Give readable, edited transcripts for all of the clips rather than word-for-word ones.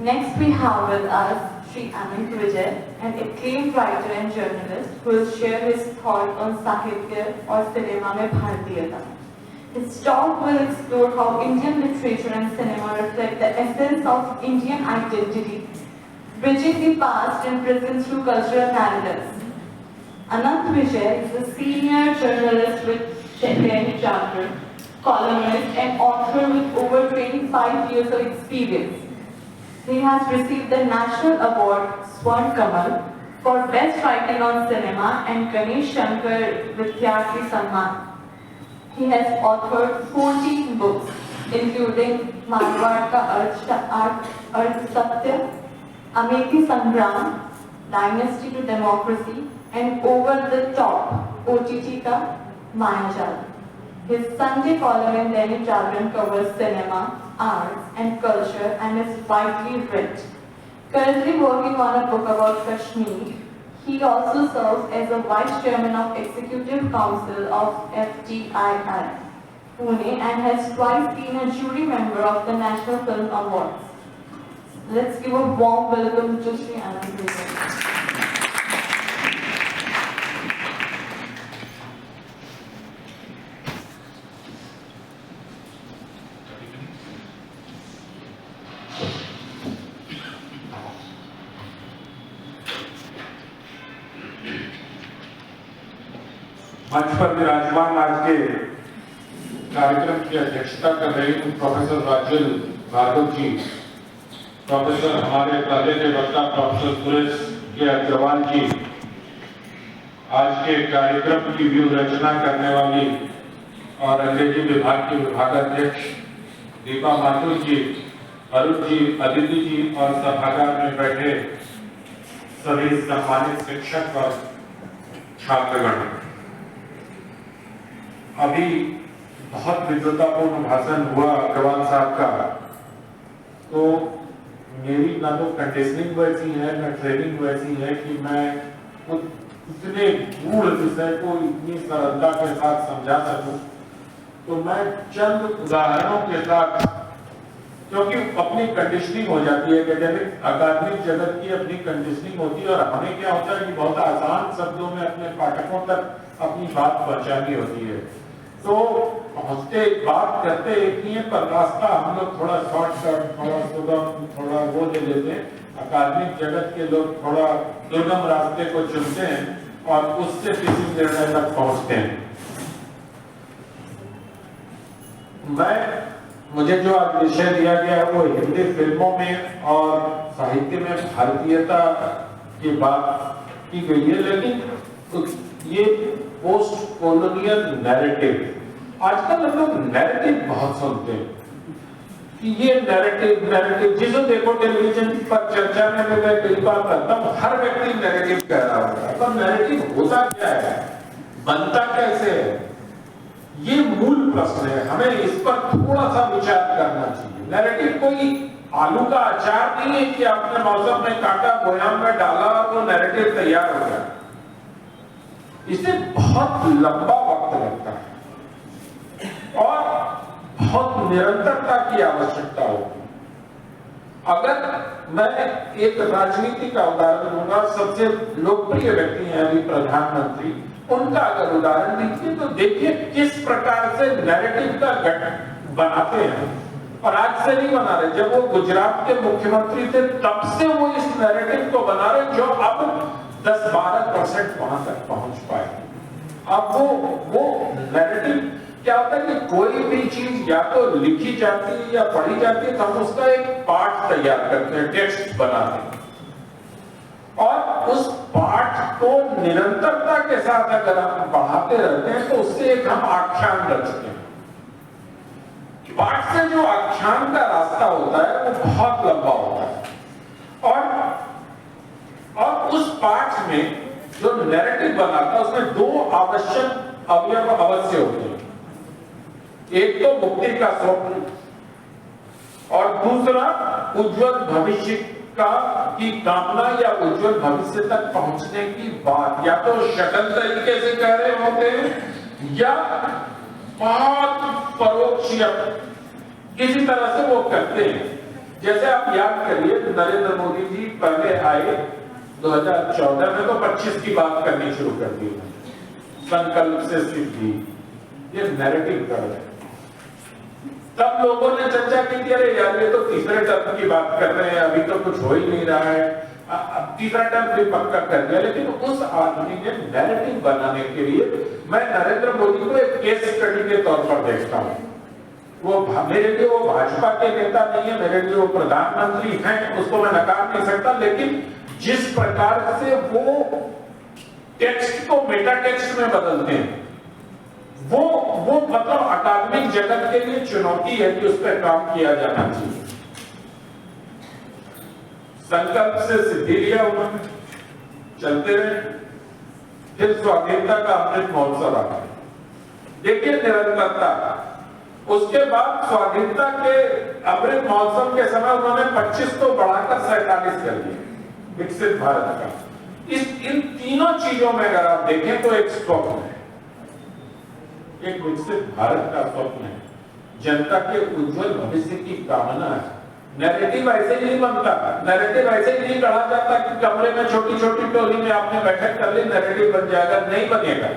Next we have with us Sri Amit Vijay, an acclaimed writer and journalist who will share his thought on Sahitya or cinema mein Bharatiyata. His talk will explore how Indian literature and cinema reflect the essence of Indian identity, bridging the past and present through cultural narratives. Anant Vijay is a senior journalist with Dainik Jagran, columnist and author with over 25 years of experience. He has received the National Award Swarn Kamal for Best Writing on Cinema and Ganesh Shankar Vidyarthi Samman. He has authored 14 books, including Marwar Ka Arth Satya, Ameti Sangram, Dynasty to Democracy, and Over the Top, OTT Ka Mayajal. His Sunday column in Dainik Jagran covers cinema, arts, and culture and is widely read. Currently working on a book about Kashmir, he also serves as a Vice Chairman of Executive Council of FTII, Pune, and has twice been a jury member of the National Film Awards. Let's give a warm welcome to Sri Anant Vijay. मंच पर विराजमान आज के कार्यक्रम की अध्यक्षता कर रहे हैं प्रोफेसर राजल भार्गव जी, प्रोफेसर हमारे पहले के वक्ता प्रोफेसर सुरेश के अग्रवाल जी, आज के कार्यक्रम की व्यूह रचना करने वाली और अंग्रेजी विभाग की विभागाध्यक्ष दीपा माथुर जी, अरुण जी, अदिति जी और सभागार में बैठे सभी सम्मानित शिक्षक और छात्रगण। अभी बहुत विद्वतापूर्ण भाषण हुआ अग्रवाल साहब का, तो मेरी ना तो कंडीशनिंग वैसी है ना ट्रेनिंग वैसी है कि मैं इतने गूढ़ विषय को इतनी सरलता के साथ समझा सकूं। तो मैं चंद उदाहरणों के साथ, क्योंकि अपनी कंडीशनिंग हो जाती है, अकादमिक जगत की अपनी कंडीशनिंग होती है और हमें क्या होता है कि बहुत आसान शब्दों में अपने पाठकों तक अपनी बात पहुंचानी होती है। तो पहुंचते बात करते एक ही है, पर रास्ता हम लोग थोड़ा शॉर्टकट, थोड़ा सुगम, थोड़ा वो ले लेते हैं। अकादमिक जगत के लोग थोड़ा दुर्गम रास्ते को चुनते हैं और उससे किसी निर्णय तक पहुंचते हैं। मुझे जो आज विषय दिया गया वो हिंदी फिल्मों में और साहित्य में भारतीयता की बात की गई है, लेकिन ये पोस्ट कॉलोनियल नैरेटिव, आजकल हम लोग नैरेटिव बहुत सुनते हैं कि ये नैरेटिव जिसे देखो टेलीविजन पर चर्चा में मैं कई बार करता हूँ, हर व्यक्ति नैरेटिव कह रहा होता है, पर नैरेटिव होता क्या है, बनता कैसे है, ये मूल प्रश्न है। हमें इस पर थोड़ा सा विचार करना चाहिए। नैरेटिव कोई आलू का अचार नहीं है कि आपने मौसम में काटा, बोयाम में डाला और वो नैरेटिव तैयार हो गया। इसे बहुत लंबा वक्त लगता है और बहुत निरंतरता की आवश्यकता होती है। अगर मैं एक राजनीति का उदाहरण दूंगा, सबसे लोकप्रिय व्यक्ति हैं अभी प्रधानमंत्री, उनका अगर उदाहरण दीजिए तो देखिए किस प्रकार से नैरेटिव का गठन बनाते हैं। और आज से नहीं बना रहे, जब वो गुजरात के मुख्यमंत्री थे तब से वो इस नैरेटिव को बना रहे, जो अब 10-12% वहां तक पहुंच पाए। अब वो नैरेटिव क्या होता है कि कोई भी चीज या तो लिखी जाती है या पढ़ी जाती है, तो हम उसका एक पाठ तैयार करते हैं, टेक्स्ट बनाते हैं, और उस पाठ को निरंतरता के साथ अगर हम बढ़ाते रहते हैं तो उससे एक हम आख्यान रचते हैं। पाठ से जो आख्यान का रास्ता होता है वो बहुत लंबा होता है, और उस पाठ में जो नैरेटिव बनाता है उसमें दो आवश्यक अवयव अवश्य होते हैं। एक तो मुक्ति का स्वप्न और दूसरा उज्जवल भविष्य की कामना या उज्जवल भविष्य तक पहुंचने की बात। या तो शक्ल तरीके से कह रहे होते हैं या बहुत परोक्ष किसी तरह से वो करते हैं। जैसे आप याद करिए, नरेंद्र मोदी जी पहले आए 2014 में तो 25 की बात करनी शुरू कर दी, संकल्प से सिद्धि, ये नैरेटिव कर रहे हैं। तब लोगों ने चर्चा की थी, अरे यार ये तो तीसरे टर्म की बात कर रहे हैं, अभी तो कुछ हो ही नहीं रहा है, अब तीसरा टर्म भी पक्का कर दिया। लेकिन उस आदमी ने नैरेटिव बनाने के लिए, मैं नरेंद्र मोदी को एक केस स्टडी के तौर पर देखता हूं। वो मेरे लिए वो भाजपा के नेता नहीं है, मेरे लिए वो प्रधानमंत्री हैं, उसको मैं नकार नहीं सकता, लेकिन जिस प्रकार से वो टेक्स्ट को मेटा टेक्स्ट में बदलते हैं, वो मतलब अकादमिक जगत के लिए चुनौती है कि उस पर काम किया जाना चाहिए। संकल्प से सिद्धि लिया उन्होंने, चलते रहे, फिर स्वाधीनता का अमृत महोत्सव आ गया, देखिए निरंतरता। उसके बाद स्वाधीनता के अमृत महोत्सव के समय उन्होंने 25 को बढ़ाकर 47 कर दिया, विकसित भारत का। इन तीनों चीजों में अगर आप देखें तो एक स्वप्न है, एक विकसित भारत का स्वप्न है, जनता के उज्जवल भविष्य की कामना है। नैरेटिव ऐसे ही नहीं बनता, नैरेटिव ऐसे ही नहीं गढ़ा जाता कि कमरे में छोटी छोटी टोली में आपने बैठक कर ली, नैरेटिव बन जाएगा, नहीं बनेगा।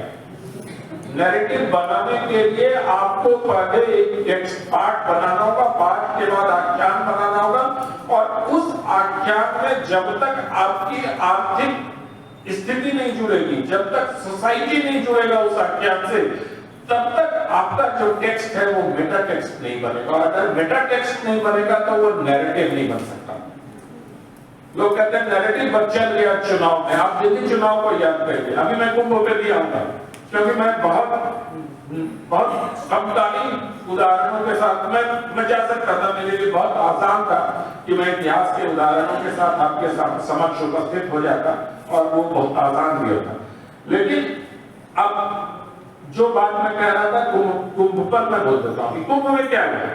नैरेटिव बनाने के लिए आपको पहले एक टेक्स्ट पार्ट बनाना होगा, पाठ के बाद आख्यान बनाना होगा, और उस आख्यान में जब तक आपकी आर्थिक स्थिति नहीं जुड़ेगी, जब तक सोसाइटी नहीं जुड़ेगा उस आख्यान से, तब तक आपका जो टेक्स्ट है वो मेटा टेक्स्ट नहीं बनेगा। और अगर मेटा टेक्स्ट नहीं बनेगा तो वो नैरेटिव नहीं बन सकता। लोग कहते हैं नैरेटिव चल गया चुनाव में, आप दिल्ली चुनाव को याद करिए, अभी मैं कुंभ पे भी आऊंगा, क्योंकि मैं बहुत समकालीन उदाहरणों के साथ मैं जा सकता था, मेरे लिए बहुत आसान था कि मैं इतिहास के उदाहरणों के साथ आपके समक्ष उपस्थित हो जाता, और वो बहुत आसान भी होता। लेकिन अब जो बात मैं कह रहा था कुंभ पर मैं बोल देता हूं, कुंभ में क्या है।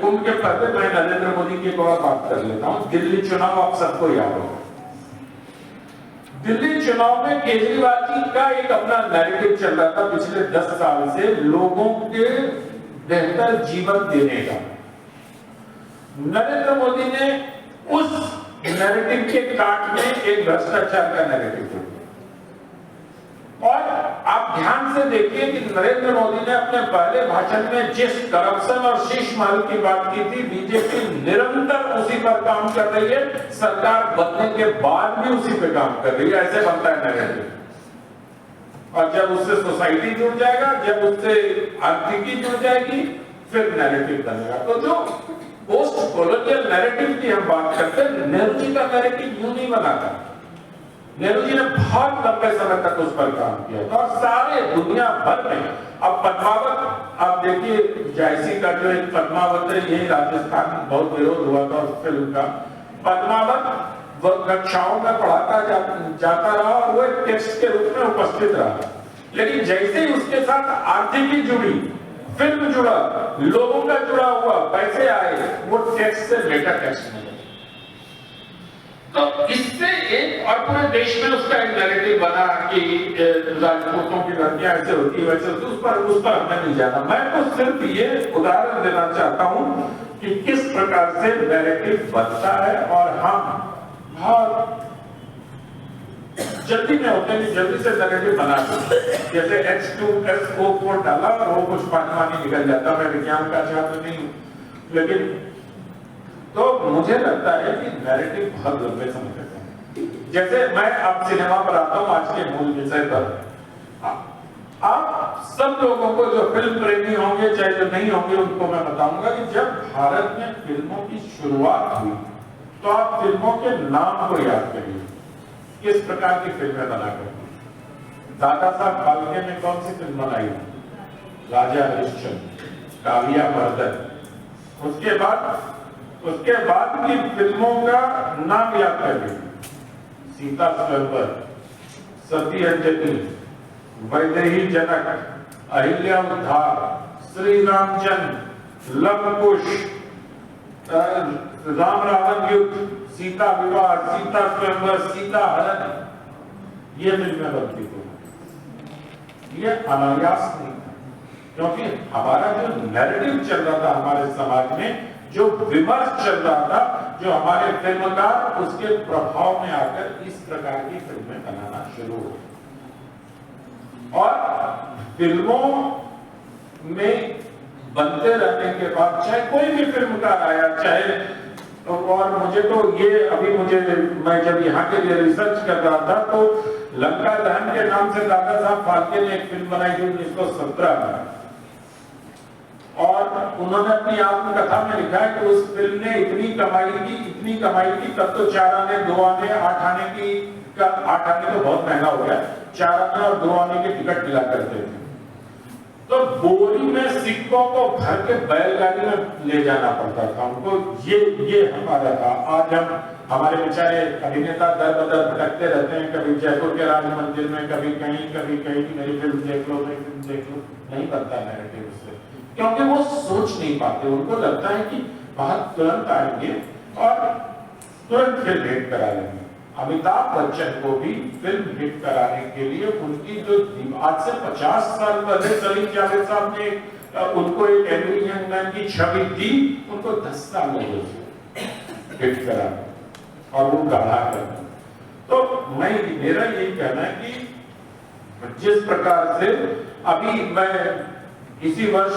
कुंभ के पहले मैं नरेंद्र मोदी की एक और बात कर लेता हूं। दिल्ली चुनाव आप सबको याद होगा, दिल्ली चुनाव में केजरीवाल जी का एक अपना नैरेटिव चल रहा था पिछले 10 साल से, लोगों के बेहतर जीवन देने का। नरेंद्र मोदी ने उस नैरेटिव के काट में एक भ्रष्टाचार का नैरेटिव दिया। और आप ध्यान से देखिए कि नरेंद्र मोदी ने अपने पहले भाषण में जिस करप्शन और शीश महल की बात की थी, बीजेपी निरंतर उसी पर काम कर रही है, सरकार बनने के बाद भी उसी पे काम कर रही है। ऐसे बनता है नैरेटिव। और जब उससे सोसाइटी जुड़ जाएगा, जब उससे आर्थिकी जुड़ जाएगी, फिर नैरेटिव बनेगा। तो जो पोस्ट कॉलोनियल नैरेटिव की हम बात करते हैं, नेहरू जी का नैरेटिव यूं नहीं बना था। नेहरू जी ने बहुत लंबे समय तक उस पर काम किया था, और सारे दुनिया भर में। अब पद्मावत, आप देखिए जायसी का जो एक पद्मावत है, यही राजस्थान में बहुत विरोध हुआ था उस फिल्म का। पद्मावत कक्षाओं में पढ़ाता जाता रहा, और वो एक टेक्स्ट के रूप में उपस्थित रहा। लेकिन जैसे ही उसके साथ आर्थिकी जुड़ी, फिल्म जुड़ा, लोगों का जुड़ा हुआ, पैसे आए, वो टेक्स्ट से मेटा टेक्स्ट में। तो इससे एक, और पूरे देश में उसका एक नैरेटिव बना कि राजपूतों की लड़कियां ऐसे होती वैसे होती, उस पर हमें नहीं जाना। मैं तो सिर्फ ये उदाहरण देना चाहता हूं कि किस प्रकार से नैरेटिव बनता है, और हम बहुत जल्दी में होते हैं, जल्दी से नैरेटिव बना सकते। जैसे H2SO4 डाला और वो कुछ पानी निकल जाता। मैं विज्ञान का छात्र नहीं हूं, लेकिन तो मुझे लगता है कि नैरेटिव बहुत लंबे समय तक है। जैसे मैं अब सिनेमा पर आता हूं, आज के मूल विषय पर। आप सब लोगों को, जो फिल्म प्रेमी होंगे चाहे जो नहीं होंगे, उनको मैं बताऊंगा कि जब भारत में फिल्मों की शुरुआत हुई, तो आप फिल्मों के नाम को याद करिए, किस प्रकार की फिल्में बना करती। दादा साहब फाल्के में कौन सी फिल्म बनाई? राजा हरिश्चंद्र, कालिया मर्दन। उसके बाद की फिल्मों का नाम याद करिए, सीता स्वयंवर, सती अंजलि, वैदेही जनक, अहिल्या उद्धार, श्री रामचंद्र, लव कुश, राम रावण युद्ध, सीता विवाह, सीता स्वयंवर, सीता हरण, ये फिल्में बनती थी। ये अनायास नहीं था, क्योंकि हमारा जो नैरेटिव चल रहा था हमारे समाज में, जो विमर्श चल रहा था, जो हमारे फिल्मकार उसके प्रभाव में आकर इस प्रकार की फिल्में बनाना शुरू हो। और फिल्मों में बनते रहने के बाद चाहे कोई भी फिल्मकार आया, चाहे, और मुझे तो ये अभी मैं जब यहाँ के लिए रिसर्च कर रहा था तो लंका दहन के नाम से दादा साहब फाल्के ने एक फिल्म बनाई थी 1917 में, और उन्होंने अपनी आत्मकथा में लिखा है कि उस फिल्म ने इतनी कमाई की, तब तो 4 आने 2 आने 8 आने की 8 आने तो बहुत महंगा हो गया, 4 आने और 2 आने के टिकट मिला करते थे। तो बोरी में सिक्कों को भर के बैलगाड़ी में ले जाना पड़ता था उनको। ये हमारा था। आज हमारे बेचारे अभिनेता दर बदर भटकते रहते हैं, कभी जयपुर के राज मंदिर में, कभी कहीं मेरी फिल्म देख लो, नहीं बनता नैरेटिव उससे, क्योंकि वो सोच नहीं पाते। उनको लगता है कि बाहर तुरंत आएंगे और तुरंत फिल्म हिट करा लेंगे। अमिताभ बच्चन को भी फिल्म हिट कराने के लिए उनकी जो आज से 50 साल पहले सलीम जावेद साहब ने उनको एक एंग्री यंग मैन की छवि दी, उनको 10 साल लगे हिट कराने और वो गाढ़ा करना। तो मेरा यही कहना है कि जिस प्रकार से अभी मैं इसी वर्ष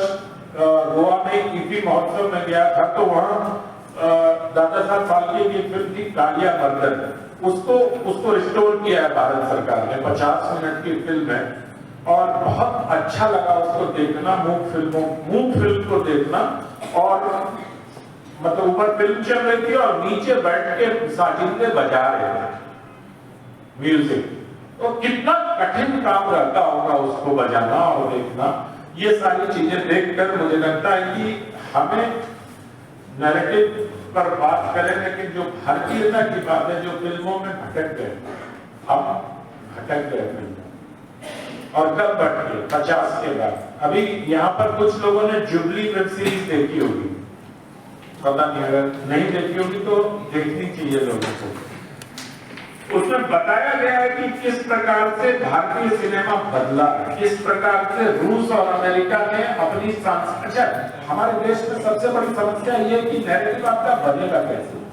गोवा में ईफी महोत्सव में गया था, तो वहां दादा साहब फाल्के की फिल्म थी कालिया मर्दन, उसको रिस्टोर किया है भारत सरकार ने। 50 मिनट की फिल्म है और बहुत अच्छा लगा उसको देखना, मूक फिल्म को देखना। और मतलब ऊपर फिल्म चल रही थी और नीचे बैठ के साजिंदे बजा रहे थे म्यूजिक। तो कितना कठिन काम रहता होगा उसको बजाना और देखना। ये सारी चीजें देखकर मुझे लगता है कि हमें नैरेटिव पर बात करें, लेकिन जो भारतीयता की बात है, जो फिल्मों में भटक गए, हम भटक गए फिल्मों। और कब भटके? 50 के बाद। अभी यहाँ पर कुछ लोगों ने जुबली वेब सीरीज देखी होगी, पता नहीं, अगर नहीं देखी होगी तो देखनी चाहिए लोगों को। उसमें बताया गया है कि किस प्रकार से भारतीय सिनेमा बदला, किस प्रकार से रूस और अमेरिका ने अपनी अच्छा, हमारे देश में सबसे बड़ी समस्या ये कि नैरेटिव आपका बनेगा कैसे?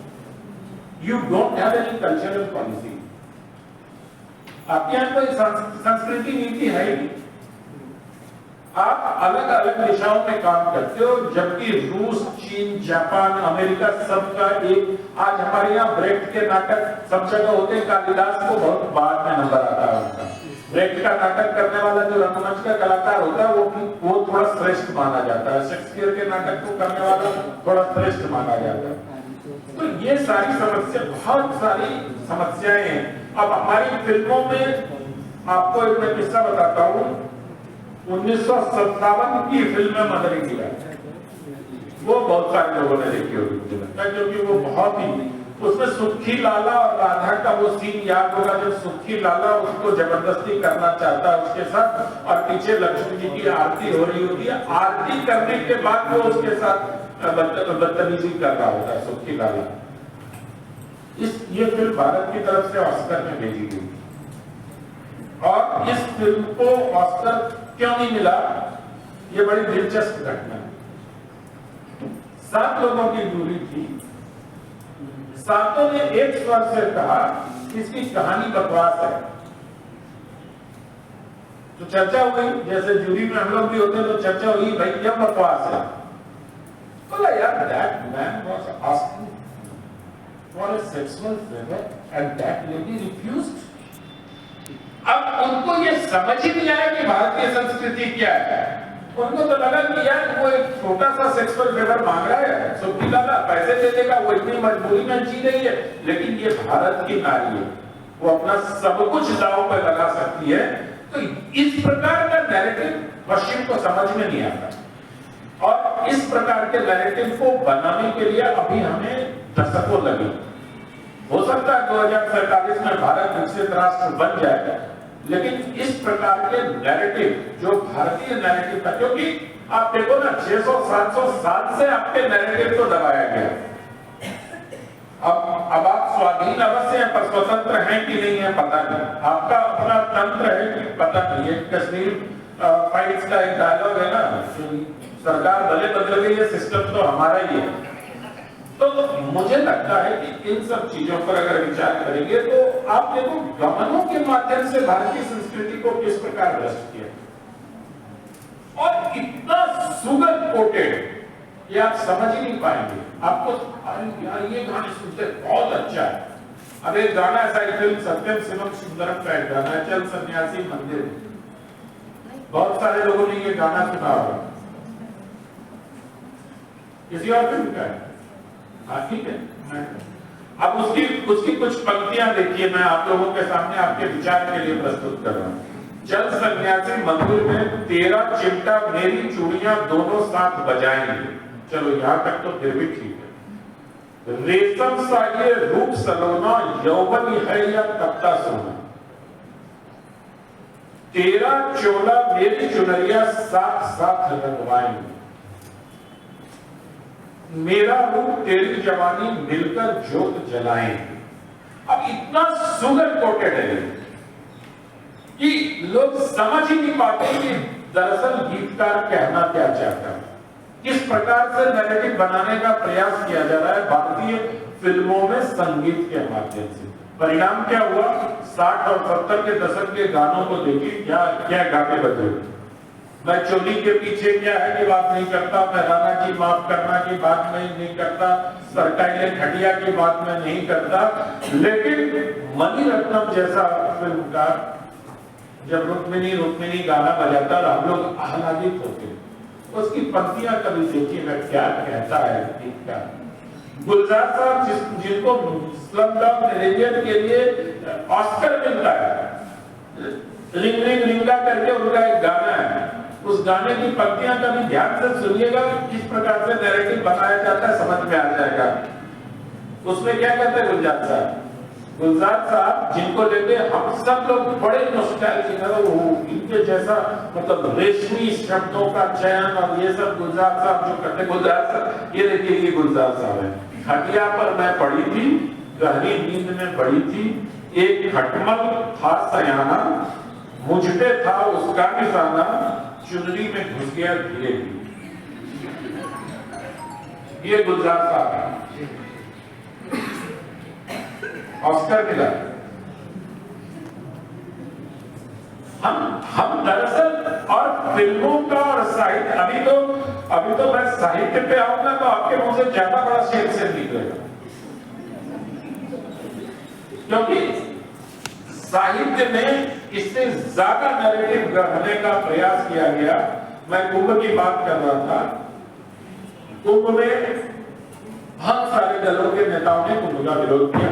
You don't have any cultural policy. आपके यहाँ कोई संस्कृति नीति है ही नहीं। आप अलग अलग दिशाओं में काम करते हो, जबकि रूस, चीन, जापान, अमेरिका सबका एक, आज हमारे यहाँ ब्रेक्ट के नाटक सब जगह होते हैं, कालिदास को बहुत बाद में नंबर आता है उनका। ब्रेक्ट का नाटक करने वाला जो रंगमंच का कलाकार होता है वो थोड़ा श्रेष्ठ माना जाता है, शेक्सपियर के नाटक को करने वाला थोड़ा श्रेष्ठ माना जाता है। तो ये सारी समस्या, बहुत सारी समस्याएं हैं। अब हमारी फिल्मों में आपको एक मैं किस्सा बताता हूँ। 1957 की फिल्म है मदर इंडिया, वो बहुत सारे लोगों ने देखी होगी, क्योंकि वो बहुत ही, उसमें सुखी लाला और राधा का वो सीन याद होगा, जब सुखी लाला उसको जबरदस्ती करना चाहता है उसके साथ, और पीछे लक्ष्मी जी की आरती हो रही होती है। आरती करने के बाद वो उसके साथ बदतमीजी कर रहा होता है सुखी लाला। ये फिल्म भारत की तरफ से ऑस्कर में भेजी गई, और इस फिल्म को ऑस्कर क्यों नहीं मिला, ये बड़ी दिलचस्प घटना है। 7 लोगों की जूरी थी, 7 ने एक स्वर से कहा इसकी कहानी बकवास है। तो चर्चा हुई, जैसे जूरी में हम लोग भी होते हैं तो चर्चा हुई, भाई क्या बकवास है? बोला यार, that man was asking for a sexual favour and that lady refused. अब उनको ये समझ ही नहीं आया कि भारतीय संस्कृति क्या है। उनको तो लगा कि यार वो एक छोटा सा सेक्सुअल फेवर मांग रहा है, सुखी लाला पैसे दे देगा, वो इतनी मजबूरी में जी रही है। लेकिन ये भारत की नारी है, वो अपना सब कुछ दांव पर लगा सकती है। तो इस प्रकार का नैरेटिव पश्चिम को समझ में नहीं आता, और इस प्रकार के नैरेटिव को बनाने के लिए अभी हमें दशकों लगे। हो सकता है 2047 में भारत विकसित राष्ट्र बन जाएगा, लेकिन इस प्रकार के नैरेटिव, जो भारतीय नैरेटिव था, क्योंकि आप देखो ना 600-700 साल से आपके नैरेटिव को दबाया गया। अब आप स्वाधीन अवश्य हैं, पर स्वतंत्र हैं कि नहीं है पता नहीं, आपका अपना तंत्र है कि पता नहीं। ये कश्मीर फाइल्स का एक डायलॉग है ना, सरकार भले बदल गई है, सिस्टम तो हमारा ही है। तो मुझे लगता है कि इन सब चीजों पर अगर विचार करेंगे तो आप देखो गमनों के माध्यम से भारतीय संस्कृति को किस प्रकार भ्रष्ट किया और इतना सुगर कोटेड कि आप समझ ही नहीं पाएंगे। आपको अरे यार ये गाने सुनते बहुत अच्छा है। अब एक गाना ऐसा फिल्म सत्यम शिवम सुंदरम का एक गाना है, चल सन्यासी मंदिर। बहुत सारे लोगों ने ये गाना सुना होगा, किसी और फिल्म का है। हाँ ठीक है, अब उसकी कुछ पंक्तियां देखिए, मैं आप लोगों के सामने आपके विचार के लिए प्रस्तुत कर रहा हूं। चल सन्यासी मंदिर में तेरा चिमटा मेरी चूड़ियां दोनों साथ बजाएंगे। चलो यहां तक तो फिर भी ठीक है। रेशम सा ये रूप सलोना यौवन है या तपता सोना, तेरा चोला मेरी चुनरिया साथ साथ रंगवाएंगे, मेरा रूप तेरी जवानी मिलकर ज्योत जलाएंगे। अब इतना सुगर कोटेड है कि लोग समझ ही नहीं पाते कि दरअसल गीतकार कहना क्या चाहता है। किस प्रकार से नैरेटिव बनाने का प्रयास किया जा रहा है भारतीय फिल्मों में संगीत के माध्यम से। परिणाम क्या हुआ, 60 और 70 के दशक के गानों को देखिए, क्या क्या गाने बजे। मैं चोली के पीछे क्या है की बात नहीं करता, मैं राणा की माफ करना की बात नहीं करता, सरकाई घटिया की बात मैं नहीं करता, लेकिन मणिरत्नम जैसा फिल्मकार जब रुक्मिणी गाना बजाता और हम लोग आह्लादित होते, उसकी पंक्तियां कभी देखिए मैं क्या कहता है गीतकार। गुलजार साहब जिनको स्लमडॉग मिलियनेयर के लिए ऑस्कर मिलता है, रिंग रिंग रिंगा करके उनका एक गाना है, उस गाने की पंक्तियां कभी ध्यान से सुनिएगा किस प्रकार से नैरेटिव बनाया जाता है, समझ में आ जाएगा। उसमें क्या कहते हैं गुलजार साहब जिनको लेते हम सब लोग बड़े नॉस्टैल्जिक है, इनके जैसा मतलब रेशमी शब्दों का चयन और ये सब गुलजार साहब जो करते। गुलजार साहब ये देखिए, ये गुलजार साहब है। खटिया पर मैं पड़ी थी, गहरी नींद में पड़ी थी, एक खटमल था सयाना, मुझ पे था उसका निशाना, चुनरी में घुस गया धीरे धीरे। ये गुलजार साहब है, ऑस्कर मिला। हम दरअसल और फिल्मों का और साहित्य, अभी तो मैं साहित्य पे आऊंगा तो आपके मुंह से ज्यादा बड़ा शेर से निकलेगा, क्योंकि साहित्य में इससे ज्यादा नैरेटिव गढ़ने का प्रयास किया गया। मैं कुंभ की बात कर रहा था, कुंभ में बहुत सारे दलों के नेताओं ने कुंभ का विरोध किया।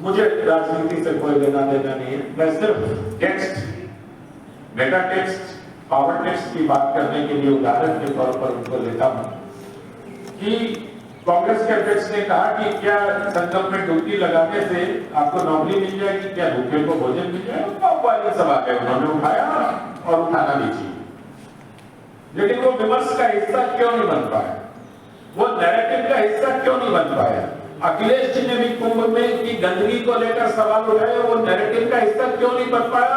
मुझे राजनीति से कोई लेना देना नहीं है, मैं सिर्फ text, Meta text, power text की बात करने के लिए उदाहरण के तौर पर उनको लेता हूं कि कांग्रेस के अध्यक्ष ने कहा कि क्या संकल्प में डुबकी लगाने से आपको नौकरी मिल जाएगी, क्या भूखे को भोजन मिल जाएगा। वाली सवाल है, उन्होंने उठाया और उठाना भी चाहिए, लेकिन वो विमर्श का हिस्सा क्यों नहीं बन पाया, वो नैरेटिव का हिस्सा क्यों नहीं बन पाया। अखिलेश जी ने भी कुंभ में की गंदगी को लेकर सवाल उठाए, वो नैरेटिव का हिस्सा क्यों नहीं बन पाया।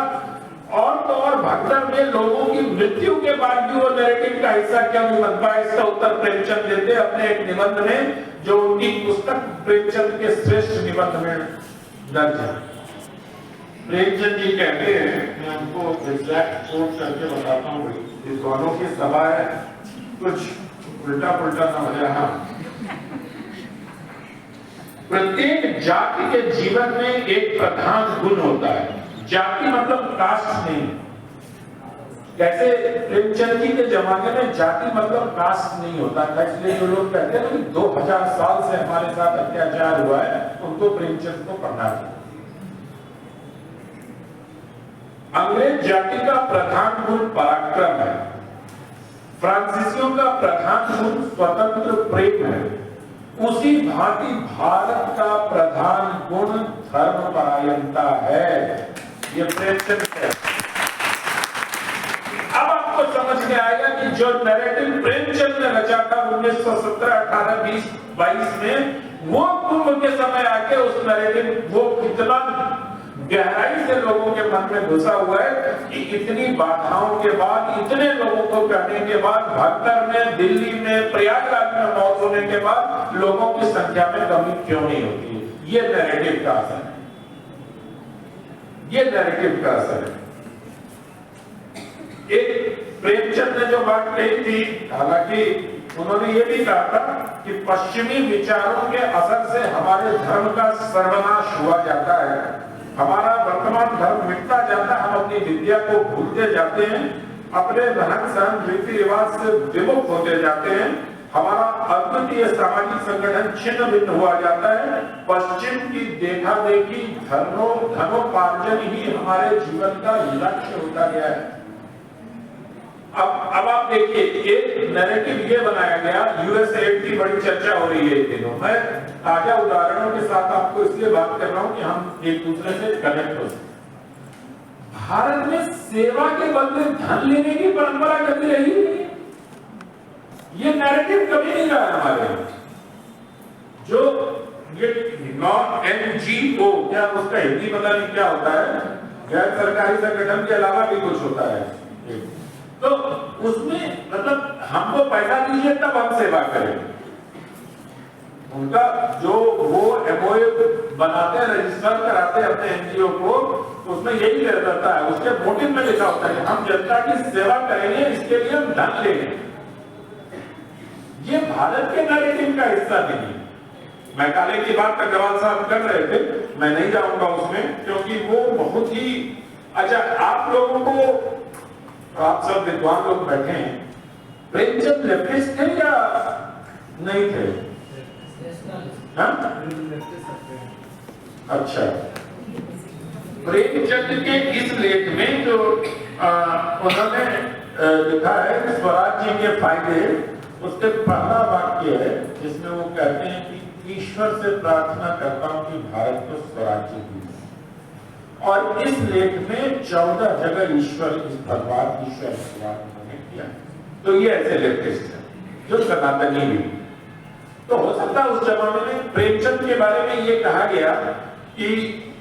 और तो और भगदड़ में लोगों की मृत्यु के बाद भी वो नैरेटिव का हिस्सा क्यों नहीं बन पाया। इसका उत्तर प्रेमचंद देते अपने एक निबंध में, जो उनकी पुस्तक प्रेमचंद के श्रेष्ठ निबंध में दर्ज है। प्रेमचंद जी कहते हैं, मैं उनको एग्जैक्ट कोट करके बताता हूँ, इस दोनों की सभा है, कुछ उल्टा पुल्टा ना हो जाए। हाँ, प्रत्येक जाति के जीवन में एक प्रधान गुण होता है, जाति मतलब कास्ट नहीं। जैसे प्रेमचंद जी के जमाने में जाति मतलब कास्ट नहीं होता था, इसलिए जो लोग कहते हैं कि 2000 साल से हमारे साथ अत्याचार हुआ है, उनको प्रेमचंद को पढ़ना चाहिए। अंग्रेज जाति का प्रधान गुण पराक्रम है, फ्रांसीसियों का प्रधान गुण स्वतंत्र प्रेम है, उसी भांति भारत का प्रधान गुण धर्मपरायणता है। ये प्रेमचंद है। अब आपको समझ में आएगा कि जो नैरेटिव प्रेमचंद ने रचा था 1917, 18, 20, 22 में, वो कुंभ के समय आके उस नैरेटिव वो कितना गहराई से लोगों के मन में घुसा हुआ है कि इतनी बाधाओं के बाद, इतने लोगों को करने के बाद, भक्तर में, दिल्ली में, प्रयागराज में मौत होने के बाद लोगों की संख्या में कमी क्यों नहीं होती है? ये नैरेटिव का असर है, ये नैरेटिव का असर है। एक प्रेमचंद ने जो बात कही थी, हालांकि उन्होंने ये भी कहा था कि पश्चिमी विचारों के असर से हमारे धर्म का सर्वनाश हुआ जाता है, हमारा वर्तमान धर्म मिटता जाता है, हम अपनी विद्या को भूलते जाते हैं, अपने रहन सहन रीति रिवाज से विमुख होते जाते हैं, हमारा अद्वितीय सामाजिक संगठन छिन्न भिन्न हुआ जाता है। पश्चिम की देखा देखी धनोपार्जन ही हमारे जीवन का लक्ष्य होता गया है। अब आप देखिए, एक नैरेटिव ये बनाया गया, यूएसएड की बड़ी चर्चा हो रही है इन दिनों। मैं ताजा उदाहरणों के साथ आपको इसलिए बात कर रहा हूं कि हम एक दूसरे से कनेक्ट हो सके। भारत में सेवा के बदले धन लेने की परंपरा कभी रही, ये नैरेटिव कभी नहीं रहा हमारे। जो ये NGO, क्या उसका हिंदी पता नहीं क्या होता है, गैर सरकारी संगठन के अलावा भी कुछ होता है, तो उसमें मतलब हमको पैसा दीजिए तब हम सेवा करें। उनका जो वो MOA बनाते हैं, रजिस्टर कराते हैं अपने NGO को, तो उसमें यही रहता है, उसके मोटिव में लिखा होता है कि हम जनता की सेवा करेंगे, इसके लिए हम धन लेंगे। ये भारत के नैरेटिव का हिस्सा नहीं। मैकाले की बात अग्रवाल साहब कर रहे थे, मैं नहीं जाऊंगा उसमें, क्योंकि वो बहुत ही अच्छा। आप लोगों को, आप सब विद्वान लोग बैठे हैं, प्रेमचंद लेफ्टिस्ट थे या नहीं थे? अच्छा, प्रेमचंद के इस लेख में जो उन्होंने लिखा है स्वराज्य के फायदे, उसके पहला वाक्य है जिसमें वो कहते हैं कि ईश्वर से प्रार्थना करता हूं कि भारत को स्वराज्य दी। और इस लेख में 14 जगह ईश्वर, इस भगवान ईश्वर उन्होंने किया। तो ये ऐसे लेफ्टिस्ट हैं जो सनातनी भी। तो हो सकता है उस जमाने में प्रेमचंद के बारे में ये कहा गया कि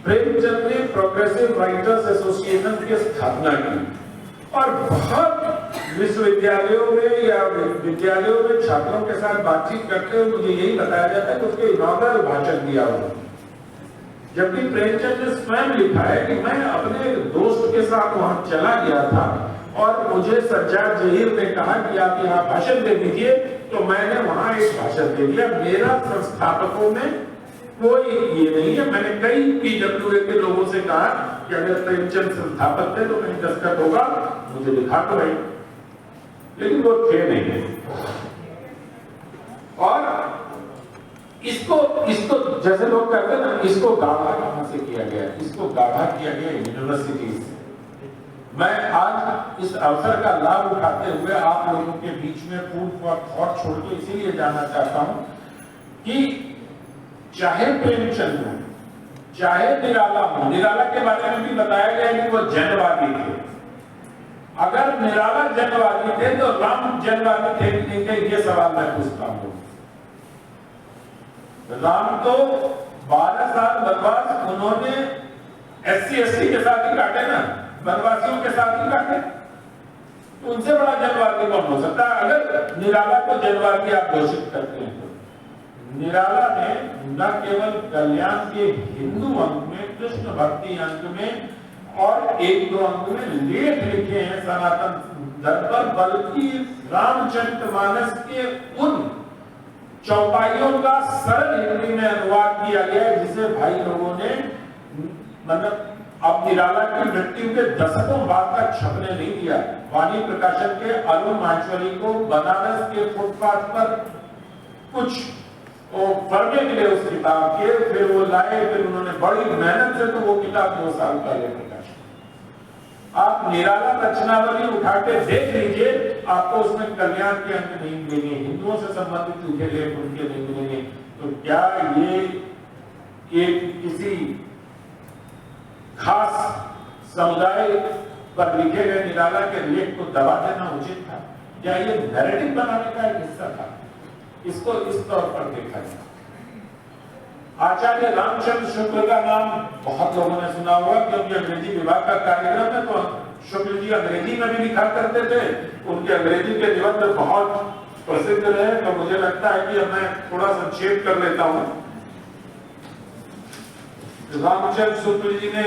प्रेमचंद ने प्रोग्रेसिव राइटर्स एसोसिएशन की स्थापना की, और बहुत विश्वविद्यालयों में या विद्यालयों में छात्रों के साथ बातचीत करते हुए मुझे यही बताया जाता है कि उसके इनॉग्रल भाषण दिया उन्होंने। जबकि प्रेमचंद ने स्वयं लिखा है कि मैं अपने दोस्त के साथ वहां चला गया था और मुझे सज्जाद जहीर ने कहा कि आप यहाँ भाषण दे दीजिए, तो मैंने वहां एक भाषण दे दिया। मेरा संस्थापकों में कोई ये नहीं है। मैंने कई PWA के लोगों से कहा कि अगर प्रेमचंद संस्थापक थे तो कहीं दस्तखत होगा, मुझे लिखा तो नहीं, लेकिन वो थे नहीं। और इसको जैसे लोग कहते हैं ना, इसको गाढ़ा कहां से किया गया? इसको गाढ़ा किया गया यूनिवर्सिटी से। मैं आज इस अवसर का लाभ उठाते हुए आप लोगों के बीच में फूड फॉर थॉट छोड़ के इसीलिए जानना चाहता हूं कि चाहे प्रेमचंद हो, चाहे निराला हो, निराला के बारे में भी बताया गया कि वो जनवादी थे। अगर निराला जनवादी थे तो राम जनवादी थे कि नहीं थे, ये सवाल मैं पूछता हूं। राम तो 12 साल वनवास उन्होंने SC/ST के साथ ही काटे ना, वनवासियों के साथ ही काटे, तो उनसे बड़ा जनवादी कौन हो सकता है? अगर निराला को जनवादी आप घोषित करते हैं तो निराला ने न केवल कल्याण के हिंदू अंक में, कृष्ण भक्ति अंक में और 1-2 अंक में लेख लिखे हैं सनातन धर्म पर, बल्कि रामचरितमानस के उन चौपाइयों का सरल हिंदी में अनुवाद किया गया जिसे भाई लोगों ने, मतलब अब निराला की मृत्यु के दशकों बाद तक छपने नहीं दिया। वाणी प्रकाशन के अरुण माचवरी को बनारस के फुटपाथ पर कुछ पढ़ने के लिए उस किताब के, फिर वो लाए, फिर उन्होंने बड़ी मेहनत से तो वो किताब 2 साल पहले प्रकाशित। आप निराला रचनावली उठा के देख लीजिए, आपको उसमें कल्याण के अंक नहीं मिलेंगे, हिंदुओं से संबंधित लिखे लेख उनके नहीं मिलेंगे। तो क्या ये किसी खास समुदाय पर लिखे गए निराला के लेख को दबा देना उचित था? क्या ये नैरेटिव बनाने का एक हिस्सा था? इसको इस तौर पर देखा जाए। आचार्य रामचंद्र शुक्ल का नाम बहुत लोगों ने सुना होगा, क्योंकि अंग्रेजी विभाग का कार्यक्रम है, तो शुक्ल जी अंग्रेजी में भी लिखा करते थे। उनके अंग्रेजी के निबंध बहुत प्रसिद्ध रहे, तो मुझे लगता है कि मैं थोड़ा संक्षेप कर लेता हूं। रामचंद्र शुक्ल जी ने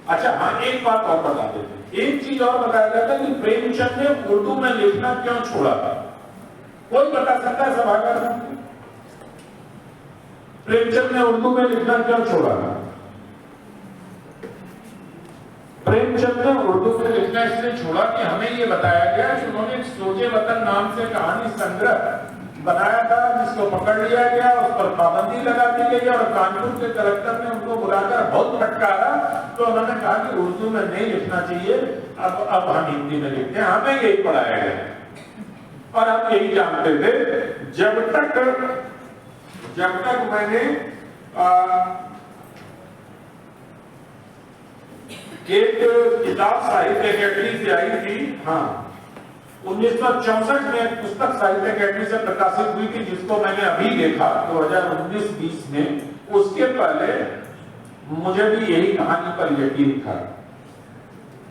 अच्छा हाँ, एक बात और बता देते, एक चीज और बताया जाता है कि प्रेमचंद ने उर्दू में लिखना क्यों छोड़ा था। कोई बता सकता है सभागार में? प्रेमचंद ने उर्दू में लिखना क्यों छोड़ा था? प्रेमचंद ने उर्दू में लिखना इसलिए छोड़ा कि हमें यह बताया गया कि उन्होंने एक सोचे वतन नाम से कहानी संग्रह बनाया था, जिसको पकड़ लिया गया, उस पर पाबंदी लगा दी गई और कानपुर के कलेक्टर ने उनको बुलाकर बहुत फटकारा, तो उन्होंने कहा कि उर्दू में नहीं लिखना चाहिए, अब हम हिंदी में लिखते हैं। हमें यही पढ़ाया गया और हम यही जानते थे जब तक मैंने एक किताब साहित्य अकेडमी से आई थी, हाँ 1964 में एक पुस्तक साहित्य अकेडमी से प्रकाशित हुई थी, जिसको मैंने अभी देखा 2019-20 में। उसके पहले मुझे भी यही कहानी पर यकीन था।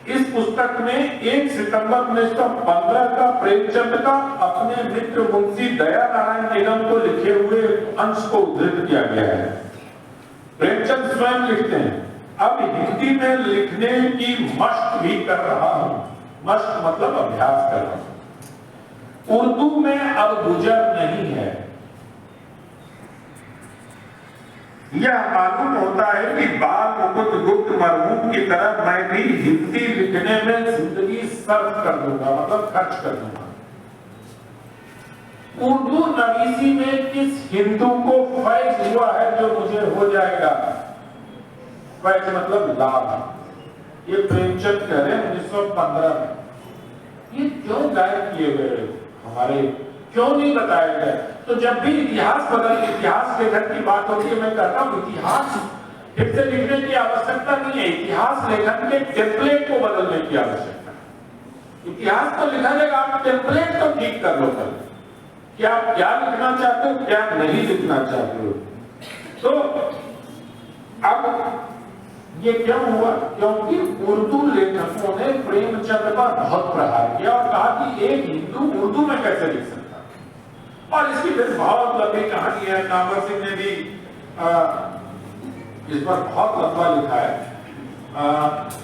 इस पुस्तक में 1 सितंबर 1915 का प्रेमचंद का अपने मित्र मुंशी दया नारायण निगम को लिखे हुए अंश को उद्धृत किया गया है। प्रेमचंद स्वयं लिखते हैं, अब हिंदी में लिखने की मशक भी कर रहा हूं। मशक मतलब अभ्यास कर रहा हूं। उर्दू में अब गुजर नहीं है। यह मालूम होता है कि बाल मुकुंद गुप्त मरहूम की तरह मैं भी हिंदी लिखने में जिंदगी सर्फ कर दूंगा, मतलब खर्च कर दूंगा। उर्दू नवीसी में किस हिंदू को फैज हुआ है जो मुझे हो जाएगा? फैज मतलब लाभ। ये प्रेमचंद कह रहे हैं 1915 में। ये क्यों गायब किए गए हमारे, क्यों नहीं बताया गया? तो जब भी इतिहास लेखन की बात होती है, मैं कहता हूं इतिहास फिर से लिखने की आवश्यकता नहीं है, इतिहास लेखन के टेम्पलेट को बदलने की आवश्यकता है। इतिहास तो लिखा जाएगा, आप टेम्पलेट तो ठीक कर लो पहले कि आप क्या लिखना चाहते हो, क्या नहीं लिखना चाहते हो। तो अब ये क्यों हुआ? क्योंकि उर्दू लेखकों ने प्रेमचंद पर बहुत प्रहार किया और कहा कि एक हिंदू उर्दू में कैसे लिख सकता है। और इसकी फिर बहुत लंबी कहानी है, नागर सिंह ने भी इस पर बहुत लंबा लिखा है।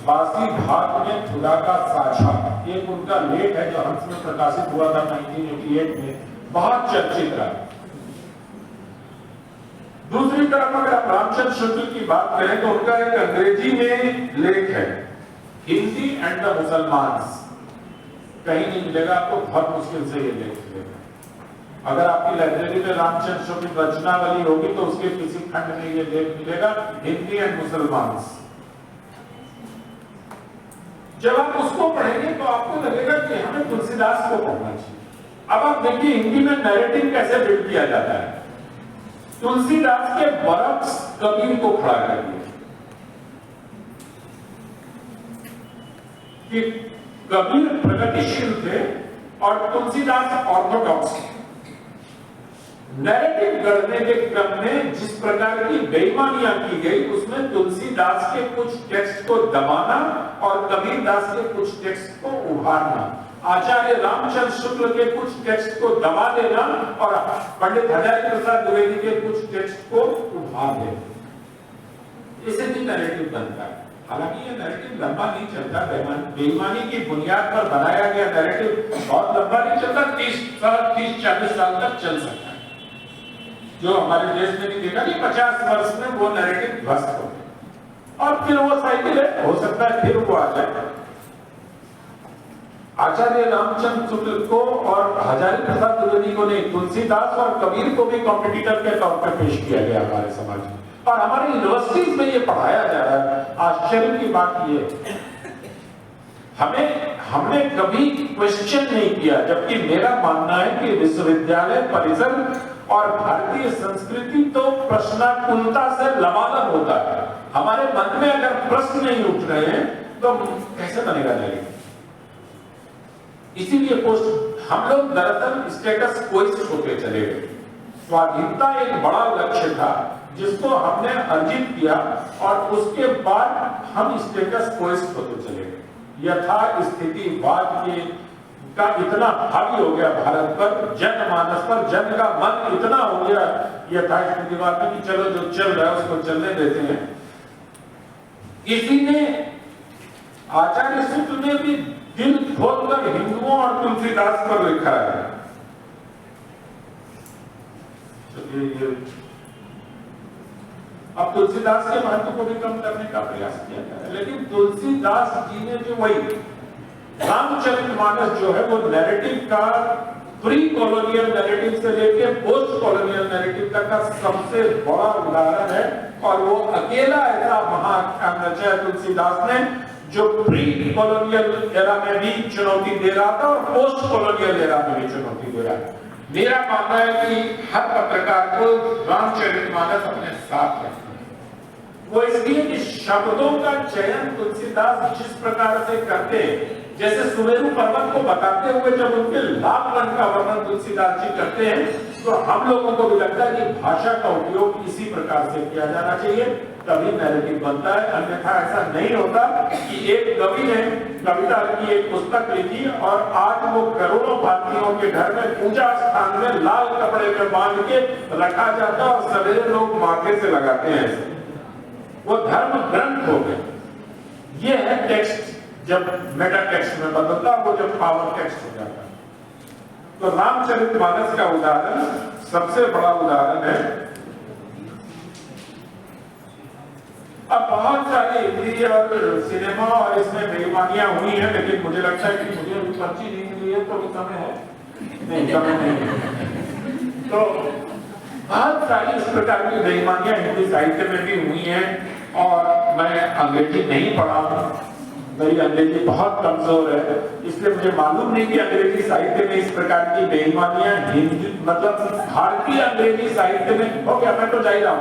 बासी भाग में खुदा का साझा, एक उनका लेख है जो हंस में प्रकाशित हुआ था 1988 में, बहुत चर्चित रहा। दूसरी तरफ अगर आप रामचंद्र शुक्ल की बात करें तो उनका एक अंग्रेजी में लेख है, हिंदी एंड द मुसलमान्स। कहीं नहीं मिलेगा आपको, बहुत मुश्किल से ये लेख मिलेगा। अगर आपकी लाइब्रेरी में रामचंद्र शुक्ल रचनावली होगी तो उसके किसी खंड में ये लेख मिलेगा, हिंदी एंड मुसलमान्स। जब आप उसको पढ़ेंगे तो आपको लगेगा कि हमें तुलसीदास को पढ़ना चाहिए। अब आप देखिए हिंदी में नैरेटिव कैसे बिल्ड किया जाता है। तुलसीदास के बरक्स कबीर को खड़ा कर दिया कि कबीर प्रगतिशील थे और तुलसीदास ऑर्थोडॉक्स। नैरेटिव गढ़ने के क्रम में जिस प्रकार की बेईमानियां की गई, उसमें तुलसीदास के कुछ टेक्स्ट को दबाना और कबीरदास के कुछ टेक्स्ट को उभारना, आचार्य रामचंद्र शुक्ल के कुछ टेक्स्ट को दबा देना और पंडित हजारी प्रसाद द्विवेदी के कुछ टेक्स्ट को उभार देना, इसे भी नैरेटिव बनता है। हालांकि ये नैरेटिव लंबा नहीं चलता, बेईमानी की बुनियाद पर बनाया गया नैरेटिव बहुत लंबा नहीं चलता, 30-40 साल तक चल सकता है। जो हमारे देश में नहीं देखा कि 50 वर्ष में वो नैरेटिव ध्वस्त हो और फिर वो साइकिल हो सकता है फिर वो आ जाए। आचार्य रामचंद्र शुक्ल को और हजारी प्रसाद द्विवेदी को नहीं, तुलसीदास और कबीर को भी कॉम्पिटिटर के तौर पर पेश किया गया हमारे समाज में और हमारी यूनिवर्सिटीज में ये पढ़ाया जा रहा है। आश्चर्य की बात ये हमने कभी क्वेश्चन नहीं किया, जबकि मेरा मानना है कि विश्वविद्यालय परिसर और भारतीय संस्कृति तो प्रश्नाकुलता से लबालब होता है। हमारे मन में अगर प्रश्न नहीं उठ रहे हैं तो कैसे बनेगा नैरेटिव? इसीलिए पोस्ट हम लोग दरअसल स्टेटस क्विस्ट होते चले गए। स्वाधीनता एक बड़ा लक्ष्य था जिसको हमने अर्जित किया और उसके बाद हम स्टेटस क्विस्ट होते चले गए। यथास्थितिवाद के का इतना हावी हो गया भारत पर, जनमानस पर, जन का मन इतना हो गया यथास्थितिवाद में कि चलो जो चल रहा है उसको चलने देते हैं। इसी ने आचार्य सूत्र ने भी दिल खोलकर हिंदुओं और तुलसीदास पर लिखा है। अब तुलसीदास के महत्व को भी कम करने का प्रयास किया गया है, लेकिन तुलसीदास जी ने जो वही रामचरितमानस जो है वो नैरेटिव का प्री कॉलोनियल नैरेटिव से लेके पोस्ट कॉलोनियल नैरेटिव तक का सबसे बड़ा उदाहरण है। और वो अकेला ऐसा महाकाव्य रचा है तुलसीदास ने जो प्री कॉलोनियल एरा में भी चुनौती दे रहा था और पोस्ट कॉलोनियल एरा में भी चुनौती दे रहा है। मेरा मानना है कि हर पत्रकार को रामचरितमानस अपने साथ रखना है। वो इसलिए कि शब्दों का चयन तुलसीदास जिस प्रकार से करते हैं, जैसे सुमेरु पर्वत को बताते हुए जब उनके लाल रंग का वर्णन तुलसीदास जी करते हैं, तो हम लोगों को भी लगता है कि भाषा का उपयोग इसी प्रकार से किया जाना चाहिए, तभी नैरेटिव बनता है। अन्यथा ऐसा नहीं होता कि एक कवि ने कविता की एक पुस्तक लिखी और आज वो करोड़ों भारतीयों के घर में पूजा स्थान में लाल कपड़े में बांध के रखा जाता और सवेरे लोग माथे से लगाते हैं। वो धर्म ग्रंथ हो गए। ये है टेक्स्ट जब मेटा टेक्स्ट में बदलता, वो जब पावर टेक्स्ट हो जाता है। तो रामचरितमानस का उदाहरण सबसे बड़ा उदाहरण है। अब बहुत सारी हिंदी और सिनेमा और इसमें बेईमानियां हुई हैं, लेकिन मुझे लगता है कि मुझे अभी पर्ची नहीं मिली है तो समय है नहीं, समय नहीं। तो बहुत सारी इस प्रकार की बेईमानियां हिंदी साहित्य में भी हुई हैं और मैं अंग्रेजी नहीं पढ़ा हूं, मेरी अंग्रेजी बहुत कमजोर है, इसलिए मुझे मालूम नहीं कि अंग्रेजी साहित्य में इस प्रकार की बेईमानियां हिंदी मतलब भारतीय अंग्रेजी साहित्य में हो गया। मैं तो जा ही रहा हूं।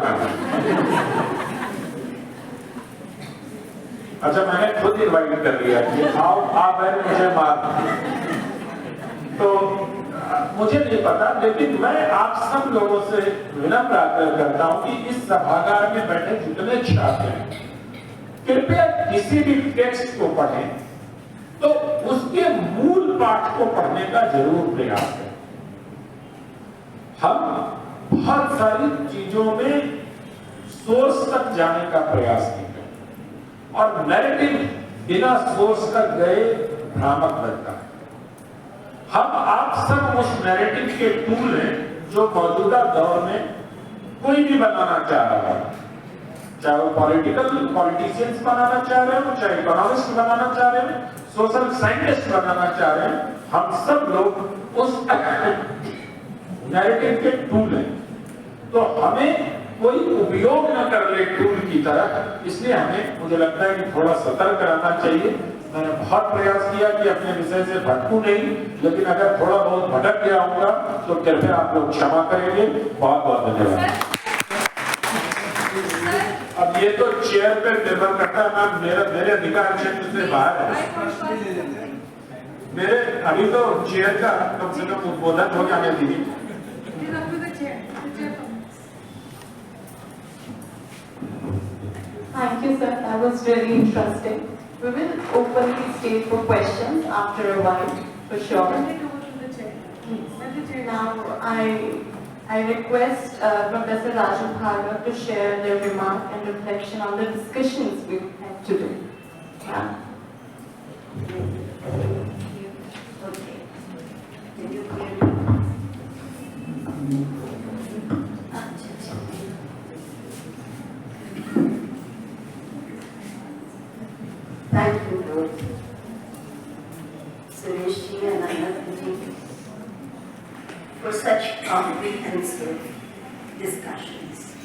अच्छा, मैंने खुद इन्वाइट कर लिया कि आओ आप है मुझे मार। तो मुझे नहीं पता, लेकिन मैं आप सब लोगों से विनम्र आग्रह करता हूं कि इस सभागार में बैठे जितने छात्र हैं, कृपया किसी भी टेक्स्ट को पढ़ें तो उसके मूल पाठ को पढ़ने का जरूर प्रयास करें। हम बहुत सारी चीजों में सोर्स तक जाने का प्रयास नहीं करते और नैरेटिव बिना सोर्स तक गए भ्रामक बनता है। हम आप सब उस नैरेटिव के टूल हैं जो मौजूदा दौर में कोई भी बनाना चाह रहा है, चाहे वो पॉलिटिशियंस बनाना चाह रहे हो, चाहे इकोनॉमिस्ट बनाना चाह रहे हैं, सोशल साइंटिस्ट बनाना चाह रहे हैं, हम सब लोग उस नैरेटिव के टूल हैं। तो हमें कोई उपयोग न कर ले टूल की तरह, इसलिए हमें मुझे लगता है कि थोड़ा सतर्क रहना चाहिए। मैंने बहुत प्रयास किया कि अपने विषय से भटकूं नहीं, लेकिन अगर थोड़ा बहुत भटक गया होगा तो कृपया आप लोग क्षमा करेंगे। बहुत बहुत धन्यवाद। अब ये तो चेयर पे निर्भर करता है मैम, मेरे अधिकार क्षेत्र से बाहर है। मेरे अभी तो चेयर का कम से कम उद्बोधन हो जाने दीजिए। Thank you, sir. That was really interesting. We will openly state for questions after a while, for sure. Now, I request Professor Raju Bhargava to share their remark and reflection on the discussions we had today. Yeah. Okay. Did you hear me? Thank you both, Suresh ji and Anand ji, for such comprehensive discussions.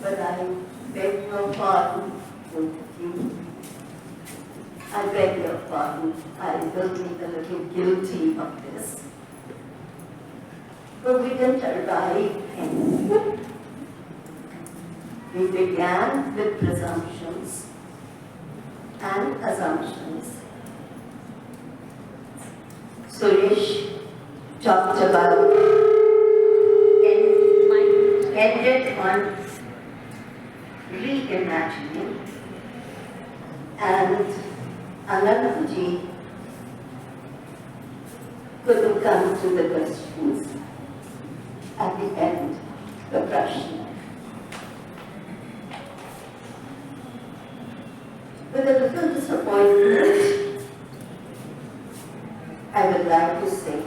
But I beg your pardon, both of you. I beg your pardon. I will be a little guilty of this. But we didn't arrive anywhere. We began with presumptions and assumptions. Suresh talked about ended on reimagining, and Anandji couldn't come to the questions at the end, the Prashna. With a little disappointment, I would like to say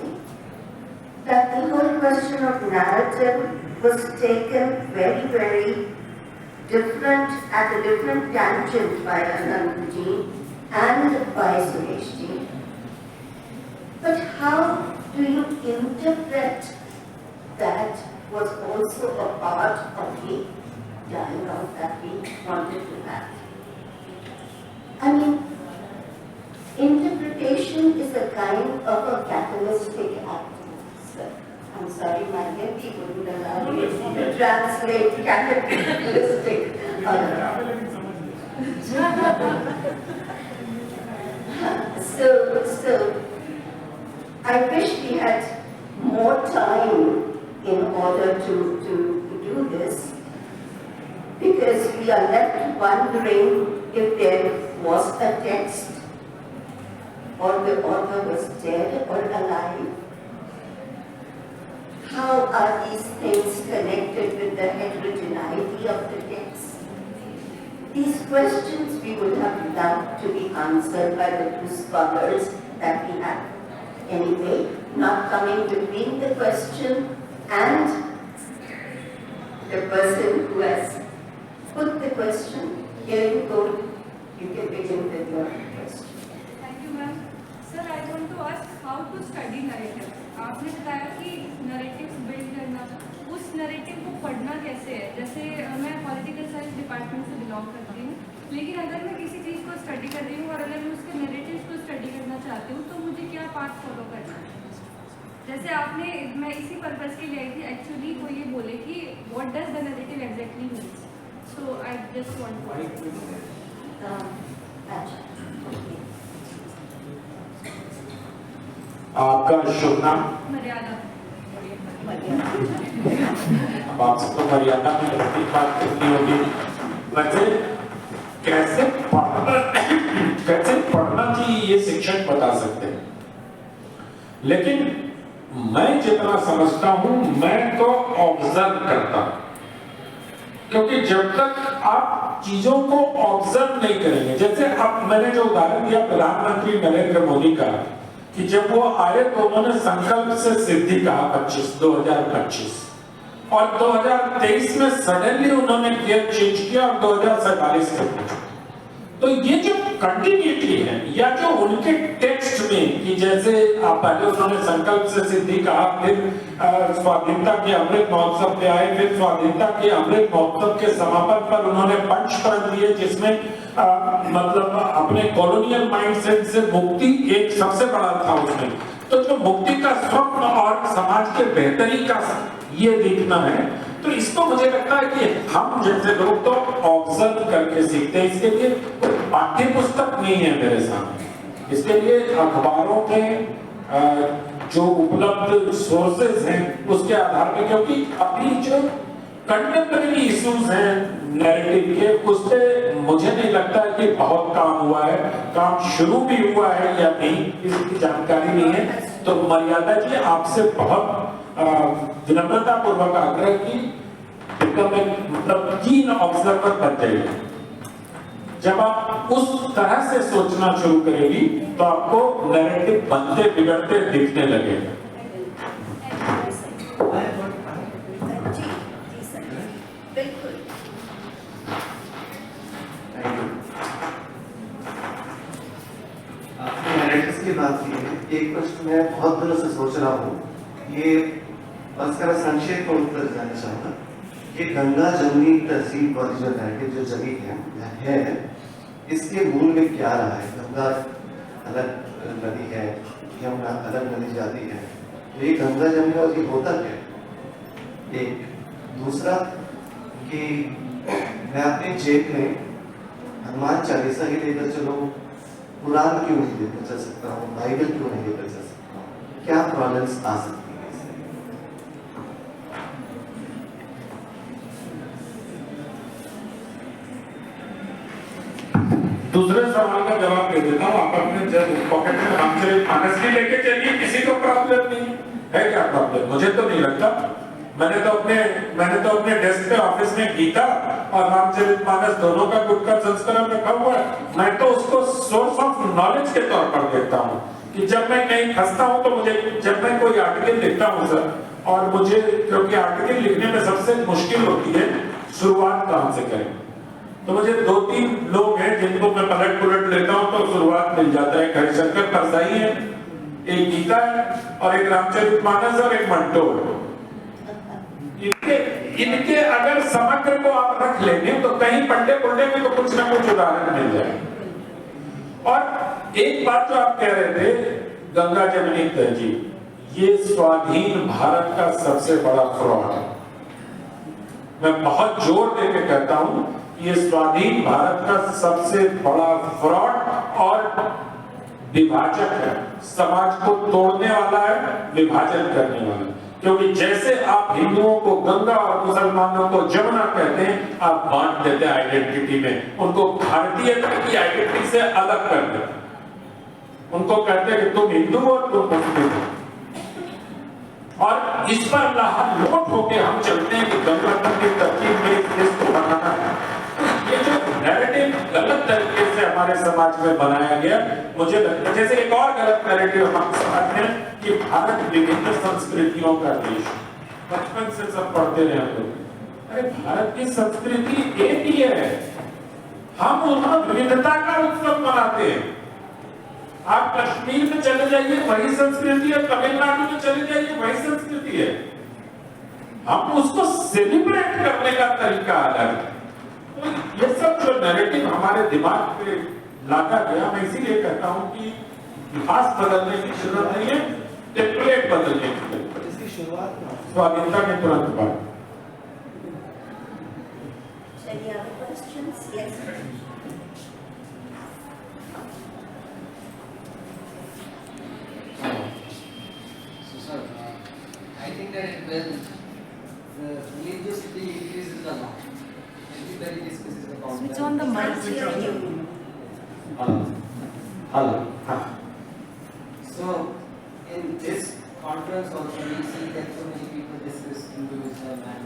that the whole question of narrative was taken very, very different, at a different tangent by Anandji and by Sureshji. But how do you interpret that was also a part of the dialogue that we wanted to have? I mean, interpretation is a kind of a catalytic act. I'm sorry, my Hindi wouldn't allow me to translate catalytic. So, I wish we had more time in order to do this, because we are left wondering if there was a text, or the author was dead or alive. How are these things connected with the heterogeneity of the text? These questions we would have loved to be answered by the two scholars that we have. Anyway, not coming between the question and the person who has put the question. Here you go. You can begin with your question. Thank you, ma'am. Sir, I want to ask how to study narrative. आपने बताया कि narratives build करना, उस narrative को पढ़ना कैसे है? जैसे मैं political science department से belong करती हूँ, लेकिन अगर मैं किसी चीज़ को study कर रही हूँ और अगर मैं उसके narratives को study करना चाहती हूँ, तो मुझे क्या path follow करना है? जैसे आपने, मैं इसी purpose के लिए आई थी, actually वो ये बोले कि what does the narrative exactly means? So I just want to ask. आपका शुभ नाम? मर्यादा। अब आपसे तो मर्यादा में लगती बात करनी होगी। वैसे कैसे पढ़ना चाहिए ये शिक्षक बता सकते हैं, लेकिन मैं जितना समझता हूं मैं तो ऑब्जर्व करता हूं, क्योंकि जब तक आप चीजों को ऑब्जर्व नहीं करेंगे, जैसे अब मैंने जो उदाहरण दिया प्रधानमंत्री नरेंद्र मोदी का, कि जब वो आए तो उन्होंने संकल्प से सिद्धि कहा 2025 और 2023 में सडनली उन्होंने गियर चेंज किया और 2047 तक। तो ये जो कंटिन्यूटी है, या जो उनके टेक्स्ट में कि जैसे पहले उन्होंने संकल्प से सिद्धि कहा, फिर स्वाधीनता के अमृत महोत्सव पे आए, फिर स्वाधीनता के अमृत महोत्सव के समापन पर उन्होंने पंचप्रण दिए, जिसमें मतलब अपने कॉलोनियल माइंडसेट से मुक्ति एक सबसे बड़ा था उसमें। तो जो मुक्ति का स्वप्न और समाज के बेहतरी का ये देखना है, तो इसको मुझे लगता है कि हम जैसे लोग तो ऑब्जर्व करके सीखते हैं। इसके लिए पाठ्य पुस्तक नहीं है मेरे सामने, इसके लिए अखबारों में जो उपलब्ध सोर्सेज हैं उसके आधार पर, क्योंकि अभी जो कंटेम्परेरी इश्यूज हैं नैरेटिव के, उस पे मुझे नहीं लगता है कि बहुत काम हुआ है, काम शुरू भी हुआ है या नहीं इसकी जानकारी नहीं है। तो मर्यादा जी आपसे बहुत विनम्रता पूर्वक आग्रह की मतलब कीन ऑब्जर्वर बन जाइए। जब आप उस तरह से सोचना शुरू करेंगी तो आपको नैरेटिव बनते बिगड़ते दिखने लगेगा। की बात की है, एक प्रश्न मैं बहुत दिनों से सोच रहा हूँ, ये बस का संक्षेप में उत्तर जाना चाहूँगा। ये गंगा जमुनी तहजीब वाली जो नैरेटिव जो जमी है इसके मूल में क्या रहा है? गंगा अलग नदी है, यमुना अलग नदी जाती है, तो ये गंगा जमुनी और ये होता क्या? एक दूसरा कि मैं अपनी जेब में हनुमान चालीसा ही लेकर चलो, कुरान क्यों नहीं लेकर चल सकता हूँ, बाइबल क्यों नहीं लेकर चल सकता हूँ? क्या प्रॉब्लम्स आ सकती है इससे? दूसरे सवाल का जवाब दे देता हूँ। आप अपने पॉकेट में रामचरितमानस भी लेके चलिए, किसी को प्रॉब्लम नहीं है। क्या प्रॉब्लम? मुझे तो नहीं लगता। मैंने तो अपने डेस्क पे ऑफिस में गीता और रामचरितमानस दोनों का गुटका संस्करण रखा हुआ है। मैं तो उसको सोर्स ऑफ नॉलेज के तौर पर देखता हूँ कि जब मैं कहीं फंसता हूँ तो मुझे, जब मैं कोई आर्टिकल लिखता हूँ सर, और मुझे, क्योंकि आर्टिकल लिखने में सबसे मुश्किल होती है शुरुआत कहाँ से करें, तो मुझे 2-3 लोग हैं जिनको मैं पलट लेता हूँ तो शुरुआत मिल जाता है। हरिशंकर परसाई है, एक गीता है, और एक रामचरितमानस और एक मंटोर। इनके अगर समग्र को आप रख लेंगे तो कहीं पढ़ने में तो कुछ ना कुछ उदाहरण मिल जाए। और एक बात जो आप कह रहे थे, गंगा जमुनी तहजीब, ये स्वाधीन भारत का सबसे बड़ा फ्रॉड है। मैं बहुत जोर देकर कहता हूं, ये स्वाधीन भारत का सबसे बड़ा फ्रॉड और विभाजक है, समाज को तोड़ने वाला है, विभाजन करने वाला है। क्योंकि जैसे आप हिंदुओं को गंगा और मुसलमानों को जमुना कहते हैं, आप बांट देते हैं आइडेंटिटी में, उनको भारतीयता की आइडेंटिटी से अलग कर देते हैं। उनको कहते हैं कि तुम हिंदू हो, तुम मुस्लिम हो, और इस पर लाहौट होकर हम चलते हैं कि गंगा की तरकीब में इस देश को बनाना है। ये जो नैरेटिव गलत तरीके से हमारे समाज में बनाया गया, मुझे लगता है जैसे एक और गलत नैरेटिव हमारे समाज में कि भारत विभिन्न संस्कृतियों का देश। बचपन से सब पढ़ते रहे हम लोग, अरे भारत की संस्कृति एक ही है, हम वहां विविधता का उत्सव मनाते हैं। आप कश्मीर में चले जाइए, वही संस्कृति है, तमिलनाडु में चले जाइए, वही संस्कृति है। हम उसको सेलिब्रेट करने का तरीका अलग है। तो ये सब जो नैरेटिव हमारे दिमाग पे लादा गया, मैं इसीलिए कहता हूं कि इतिहास बदलने की जरूरत नहीं है, टेम्पलेट बदलने की जरूरत है। इसकी शुरुआत स्वाधीनता के तुरंत बाद। Any other questions? Yes. So, sir, I think that when the religiosity increases a lot, everybody discusses about Switch that. on the mic. Can't hear you. Hello. So, in this conference also we see that so many people discuss Hinduism and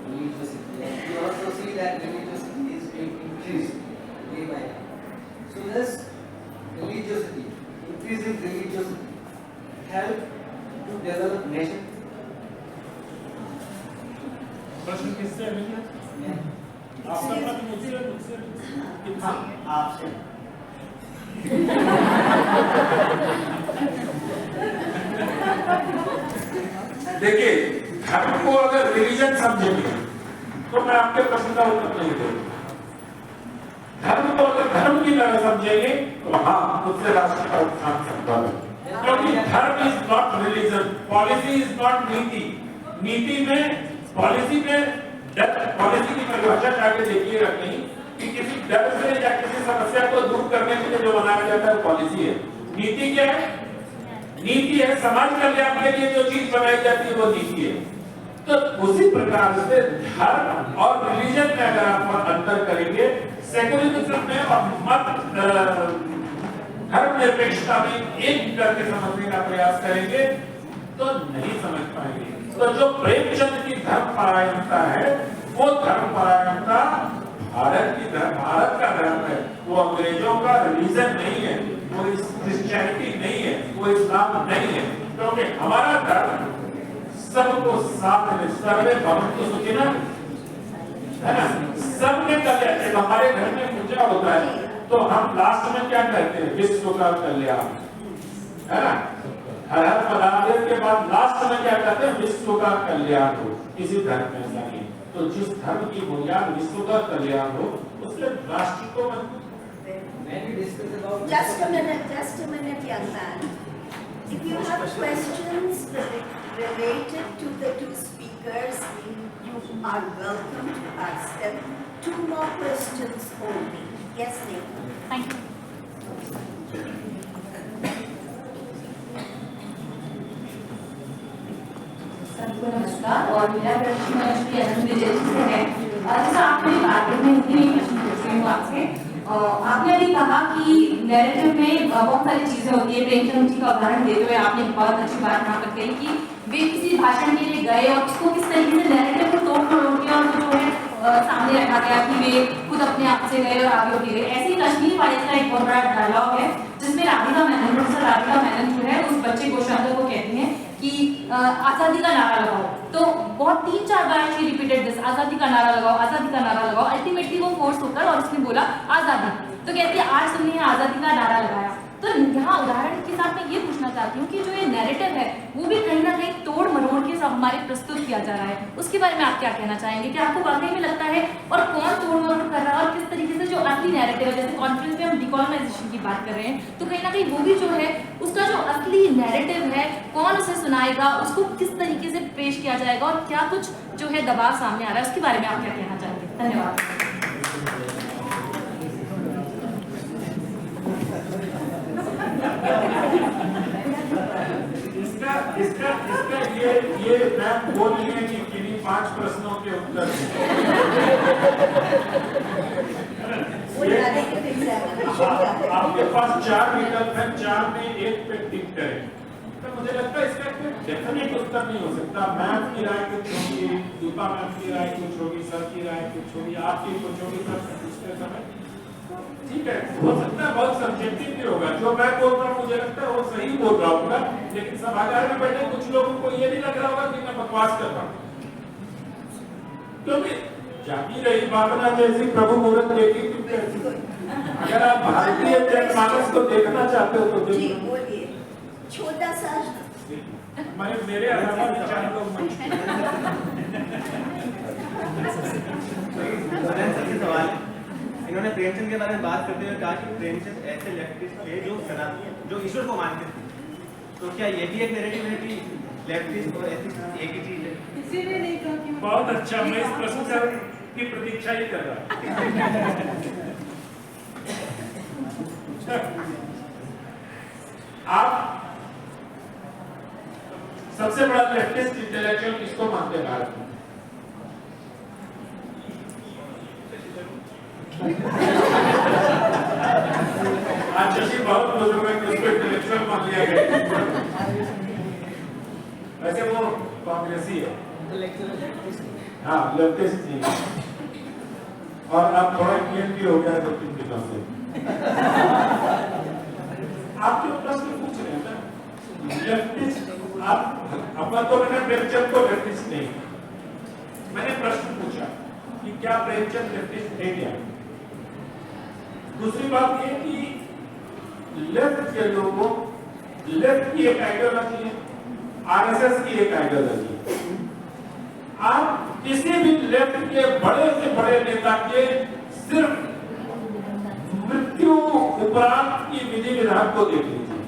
religiosity. And we also see that religiosity is being increased day by day. So does religiosity, increasing religiosity, help to develop nation? प्रश्न किससे है? आपसे। देखिए, धर्म को अगर religion समझेंगे तो मैं आपके प्रश्न का उत्तर नहीं दूंगा। धर्म को अगर धर्म की तरह समझेंगे तो हाँ, उससे राष्ट्र का उत्थान संभव है। क्योंकि धर्म is not religion, policy is not नीति। नीति में, पॉलिसी में, पॉलिसी की परिभाषा जाके देखिएगा कहीं कि किसी डर से या किसी समस्या को दूर करने के लिए जो बनाया जाता है पॉलिसी है। नीति क्या है? नीति है समाज कल्याण के लिए जो चीज बनाई जाती है वो नीति है। तो उसी प्रकार से धर्म और रिलीजन में अगर आप अंतर करेंगे, सेकुलरिज्म में और मत धर्मनिरपेक्षता में एक करके समझने का प्रयास करेंगे तो नहीं समझ पाएंगे। तो जो प्रेमचंद की धर्मपरायणता है, वो धर्मपरायणता भारत का धर्म है, वो अंग्रेजों का रिलीजन नहीं है, वो क्रिश्चियनिटी नहीं है, वो इस्लाम नहीं है। क्योंकि हमारा धर्म सबको साथ में, सर्वे भवन्तु सुखिनः, है ना, सब में कल्याण। जब हमारे घर में पूजा होता है तो हम लास्ट में क्या कहते हैं? विश्व का कल्याण, है ना। हर हर महादेव के बाद लास्ट में क्या कहते हैं? विश्व का कल्याण हो। किसी धर्म में ऐसा नहीं। तो जिस धर्म की बुनियाद विश्व का कल्याण हो, उससे राष्ट्र को मजबूत। When we discuss about Just a minute, young man. If you have questions related to the two speakers, you are welcome to ask them. 2 more questions only. Yes, Neil. Thank you. सबको नमस्कार और मेरा प्रश्न श्री अनंत विजय जी से है। जैसा आपने बात में हिंदी में प्रश्न पूछ रही हूँ आपसे। आपने अभी कहा कि नैरेटिव में बहुत सारी चीजें होती है। प्रेमचंद जी का उदाहरण देते हुए आपने बहुत अच्छी बात यहाँ पर कही कि वे किसी भाषण के लिए गए और उसको किस तरीके से नैरेटिव को तोड़ मरोड़ के और जो है सामने रखा गया कि वे खुद अपने आप से गए और आगे उठे गए। ऐसे ही कश्मीर फाइल्स का एक बहुत बड़ा डायलॉग है जिसमें राधिका मेनन, प्रोफेसर राधिका मेनन जो है उस बच्चे गोशांकर को कहती हैं कि आजादी का नारा लगाओ। तो बहुत 3-4 बार शी रिपीटेड दिस, आजादी का नारा लगाओ, आजादी का नारा लगाओ। अल्टीमेटली वो फोर्स होकर और उसने बोला आजादी। तो कहती है आज तुमने आजादी का नारा लगाया। तो यहाँ उदाहरण के साथ मैं ये पूछना चाहती हूँ कि जो ये नैरेटिव है वो भी कहीं ना कहीं तोड़ मरोड़ के सब हमारे प्रस्तुत किया जा रहा है, उसके बारे में आप क्या कहना चाहेंगे? कि आपको वाकई में लगता है और कौन तोड़ मरोड़ कर रहा है और किस तरीके से जो असली नैरेटिव है, जैसे कॉन्फ्रेंस में हम डिकॉलोनाइजेशन की बात कर रहे हैं, तो कहीं ना कहीं वो भी जो है उसका जो असली नैरेटिव है कौन उसे सुनाएगा, उसको किस तरीके से पेश किया जाएगा और क्या कुछ जो है दबाव सामने आ रहा है, उसके बारे में आप क्या कहना चाहेंगे? धन्यवाद। इसका ये मैम बोल रही है कि किन्हीं 5 प्रश्नों के उत्तर आपके पास 4 विकल्प हैं, 4 में 1 पे टिक करें। तो मुझे लगता है इसका कोई डेफिनेट उत्तर नहीं हो सकता। मैम की राय कुछ होगी, दीपा मैम की राय कुछ होगी, सर की राय कुछ होगी, आपकी कुछ होगी, सर पूछते समय ठीक है, हो सकता है बहुत सब्जेक्टिव भी होगा। जो मैं बोल रहा हूँ मुझे लगता है वो सही बोल रहा होगा, लेकिन सभागार में बैठे कुछ लोगों को ये नहीं लग रहा होगा कि मैं बकवास कर रहा हूँ, क्योंकि जागी रही भावना जैसी प्रभु मुहूर्त देखी थी कैसी। अगर आप भारतीय जनमानस को देखना चाहते हो तो जी बोलिए, छोटा सा मेरे अलावा विचार लोग सवाल इन्होंने प्रेमचंद के बारे में बात करते हुए कहा कि प्रेमचंद ऐसे लेफ्टिस्ट थे जो ईश्वर को मानते थे। तो क्या ये भी एक नैरेटिव है कि लेफ्टिस्ट और एथिस्ट एक ही चीज है? इसीलिए नहीं कहा कि बहुत अच्छा, मैं इस प्रश्न की प्रतीक्षा ही कर रहा। आप सबसे बड़ा लेफ्टिस्ट इंटेलेक्चुअल किसको मानते हैं भारत में? आज शशि बहुत बुजुर्ग है, उसको इंटेलेक्चुअल मान लिया गया। वैसे वो कांग्रेसी है, हाँ लेफ्टिस्ट नहीं। और आप थोड़ा क्लियर भी हो गया तो 3 दिनों से। आप जो प्रश्न पूछ रहे हैं ना लेफ्टिस्ट, आप अपना तो मैंने प्रेमचंद को लेफ्टिस्ट नहीं, मैंने प्रश्न पूछा कि क्या प्रेमचंद लेफ्टिस्ट है क्या। दूसरी बात ये कि लेफ्ट के लोगों, लेफ्ट की एक आइडियोलॉजी है, आरएसएस की एक आइडियोलॉजी है। आप किसी भी लेफ्ट के बड़े से बड़े नेता के सिर्फ मृत्यु उपरांत की विधि विधान को देख लीजिए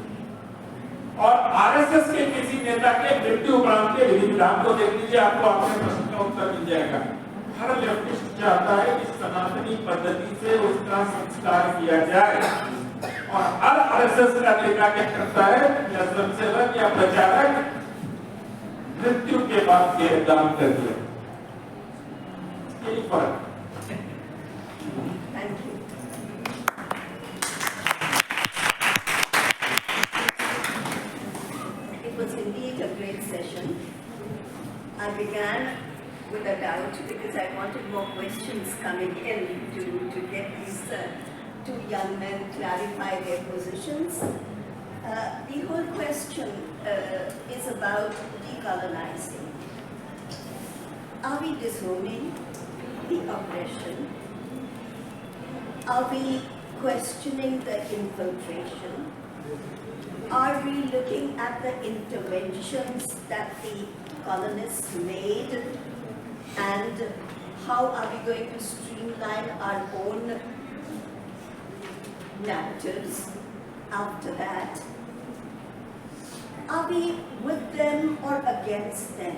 और आरएसएस के किसी नेता के मृत्यु उपरांत के विधि विधान को देख लीजिए, आपको अपने प्रश्न का उत्तर मिल जाएगा। हर लेफ्टिस्ट चाहता है कि सनातनी पद्धति से उसका संस्कार किया जाए और हर आरएसएस का नेता क्या करता है या स्वयंसेवक या प्रचारक मृत्यु के बाद के दान कर दिया। यही फर्क। Thank you. It was indeed a great session. I began with a doubt because I wanted more questions coming in to get these 2 young men clarify their positions. The whole question is about decolonizing. Are we disowning the oppression? Are we questioning the infiltration? Are we looking at the interventions that the colonists made and how are we going to streamline our own narratives after that? Are we with them or against them?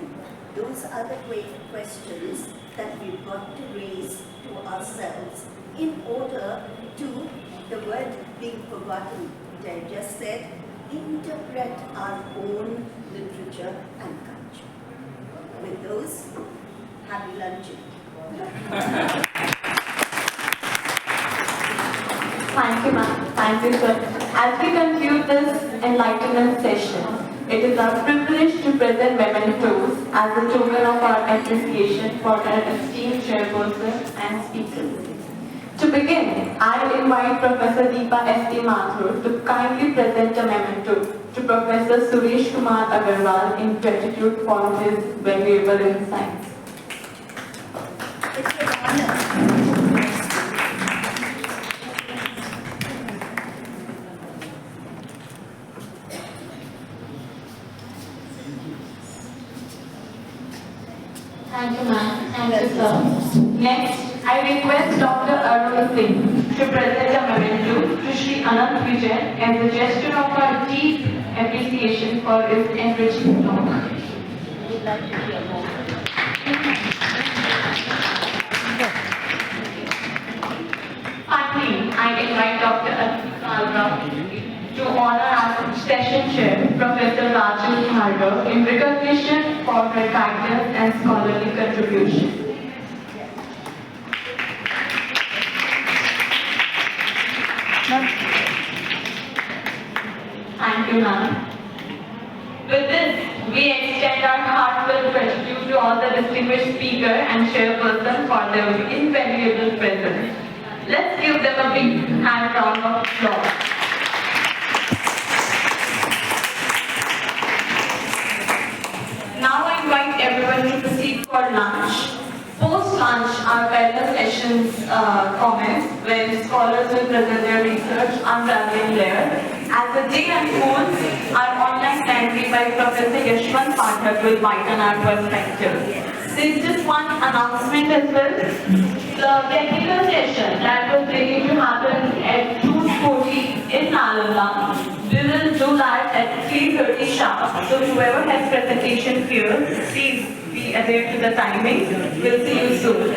Those are the great questions that we've got to raise to ourselves in order to the word being forgotten, which I just said, interpret our own literature and culture. With those, happy luncheon. Thank you, ma'am. Thank you, sir. As we conclude this enlightenment session, it is our privilege to present mementos as a token of our appreciation for our esteemed chairperson and speakers. To begin, I invite Professor Deepa S.T. Mathur to kindly present a memento to Professor Suresh Kumar Agarwal in gratitude for his valuable insights. It's an honor. Thank you, ma'am. Thank you, sir. Next, I request Dr. Arun Singh to present a memento to Shri Anant Vijay as a gesture of our deep appreciation for his enriching talk. We'd like to hear more. Finally, I invite Dr. Atif Kalra to honor our session chair, Professor Raju Thardo, in recognition for her kindness and scholarly contribution. Thank you, ma'am. With this, we extend our heartfelt gratitude to all the distinguished speaker and chairperson for their invaluable presence. Let's give them a big hand round of applause. Now I invite everyone to proceed for lunch. Post-lunch, our panel sessions commence when scholars will present their research unraveling layers. As the day unfolds, our online plenary by Professor Yashwant Pathak will widen our perspective. There's just one announcement as well. The technical session that was ready to happen at 2:40 in Nalanda, we will do that at 3:30 sharp. So whoever has presentation here, please be adhere to the timing. We'll see you soon.